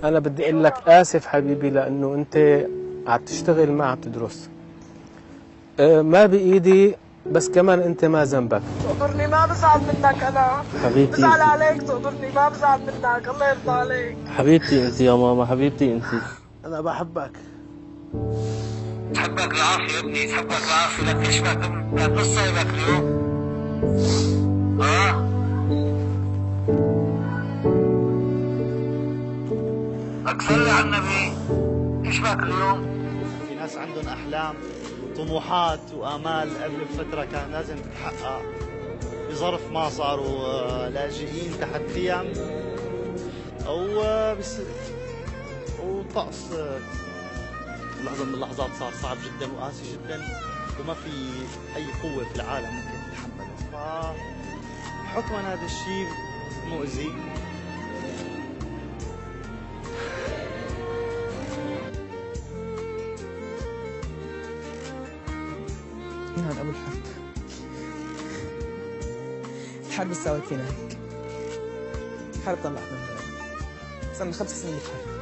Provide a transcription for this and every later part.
أنا بدي أقول لك آسف حبيبي، لأنه أنت عم تشتغل ما عم تدرس. ما بإيدي، بس كمان أنت ما ذنبك. تقدرني، ما بزعل منك أنا حبيبتي، بزعل عليك. تقدرني، ما بزعل منك. الله يرضى عليك حبيبتي أنت يا ماما، حبيبتي أنت. أنا بحبك. تحبك العافية يا ابني، تحبك العافية. لك ايش بك نص صايبك اليوم؟ لك صلي على النبي. ايش بك اليوم؟ في ناس عندهم أحلام طموحات وآمال قبل بفترة كان لازم تتحقق، بظرف ما صاروا لاجئين تحت خيام أو طقس لحظة من اللحظات صار صعب جدا وقاسي جدا، وما في أي قوة في العالم ممكن تتحمله. فحكما هذا الشيء مؤذي. مين هذا أبو الحرب؟ الحرب سوت فينا هيك. الحرب طلعت من بلد. صار لنا 5 سنين بحرب.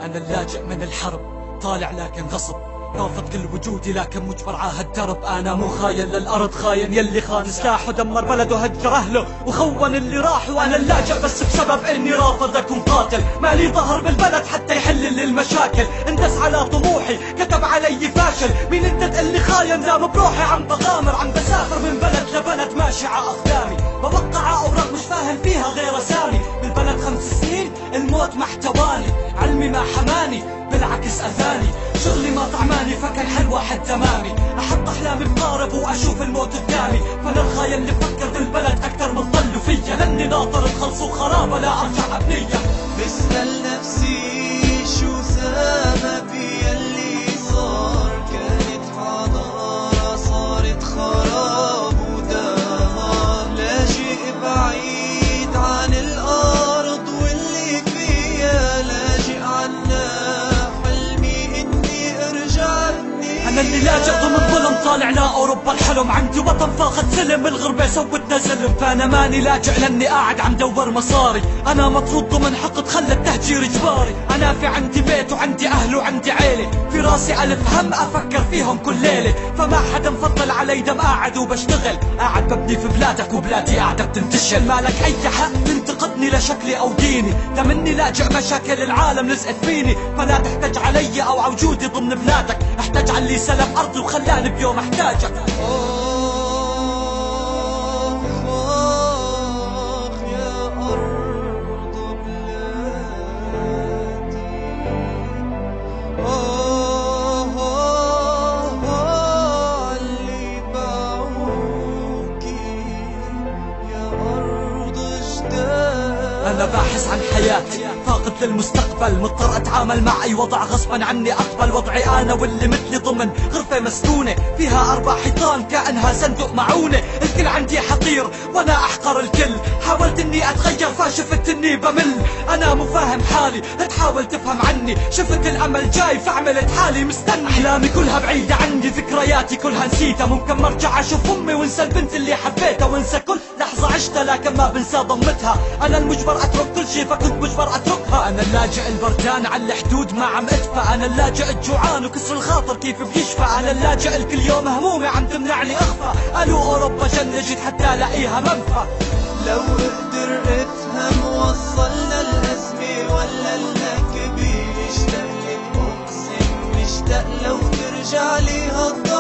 أنا اللاجئ من الحرب، طالع لكن غصب، رافض كل وجودي لكن مجبر عاهد درب. أنا مو خاين للأرض، خاين يلي خان سلاحه، دمر بلده هجر أهله وخون اللي راحوا. وأنا اللاجئ بس بسبب إني رافض أكون قاتل، مالي ظهر بالبلد حتى يحل لي المشاكل. اندس على طموحي كتب علي فاشل، مين انت تقلي خاين؟ دام بروحي عم بغامر، عم بسافر من بلد لبلد ماشي ع أقدامي، بوقع أوراق مش فاهم فيها غير أسامي. بالبلد 5 سنين الموت ما احتواني، علمي ما حماني بالعكس أذاني، شغلي ما طعماني فكان حلو واحد تمامي. أحط أحلامي بقارب وأشوف الموت قدامي، فأنا الخاين اللي بفكر بالبلد أكتر من ضلوا فيا، لأني ناطر تخلصوا خرابة لا أرجع أبنية. بسأل نفسي شو سبب يلي صار، كانت حضارة صارت خراب ودمار، لاجئ بعيد عن الأرض واللي فيها، لاجئ عنا أنا اللي لاجئ ضمن ظلم، طالع لأوروبا الحلم، عندي وطن فاخد سلم، الغربة سوتنا زلم. فأنا ماني لاجئ لأني قاعد عم دور مصاري، أنا مطرود ضمن حقد خلى التهجير إجباري. أنا في عندي بيت وعندي أهل وعندي عيلة، في راسي ألف هم أفكر فيهم كل ليلة، فما حدا مفضل علي دم قاعد وبشتغل، قاعد ببني في بلادك وبلادي قاعدة بتنتشل. مالك أي حق تنتقدني لشكلي أو ديني، دام إني لاجئ مشاكل العالم لزقت فيني، فلا تحتاج علي أو عوجودي ضمن بلادك، احتاج علي سلب أرضي وخلاني بيوم احتاجك. يا أرض بلادي، اللي باعوكي يا أرض جدادي. أنا باحث عن حياتي، فاقد للمستقبل، مضطر أتعامل مع أي وضع غصبا عني، أقبل وضعي أنا واللي مثلي ضمن غرفة مسكونة، فيها 4 حيطان كأنها صندوق معونة. الكل عندي حقير وأنا أحقر الكل، حاولت إني أتغير فشفت إني بمل. أنا مو فاهم حالي، تحاول تفهم عني، شفت الأمل جاي فعملت حالي مستني. أحلامي كلها بعيدة عني، ذكرياتي كلها نسيتها، ممكن مرجع أشوف أمي وانسى البنت اللي حبيتها، وانسى كل لحظة عشتها لكن ما بنسى ضمتها. أنا المجبر أترك كل شي فكنت مجبر أتركها. أنا اللاجئ البردان على الحدود ما عم أدفى، أنا اللاجئ الجوعان وكسر الخاطر كيف بيشفى، أنا اللاجئ الكل يوم همومي عم تمنعني أخفى. قالوا أوروبا جنة جيت حتى ألاقيها منفى. لو اقدر افهم وصلنا الأزمة ولا النكبة، مشتاق لك أقسم، مشتاق لو ترجع لي هالض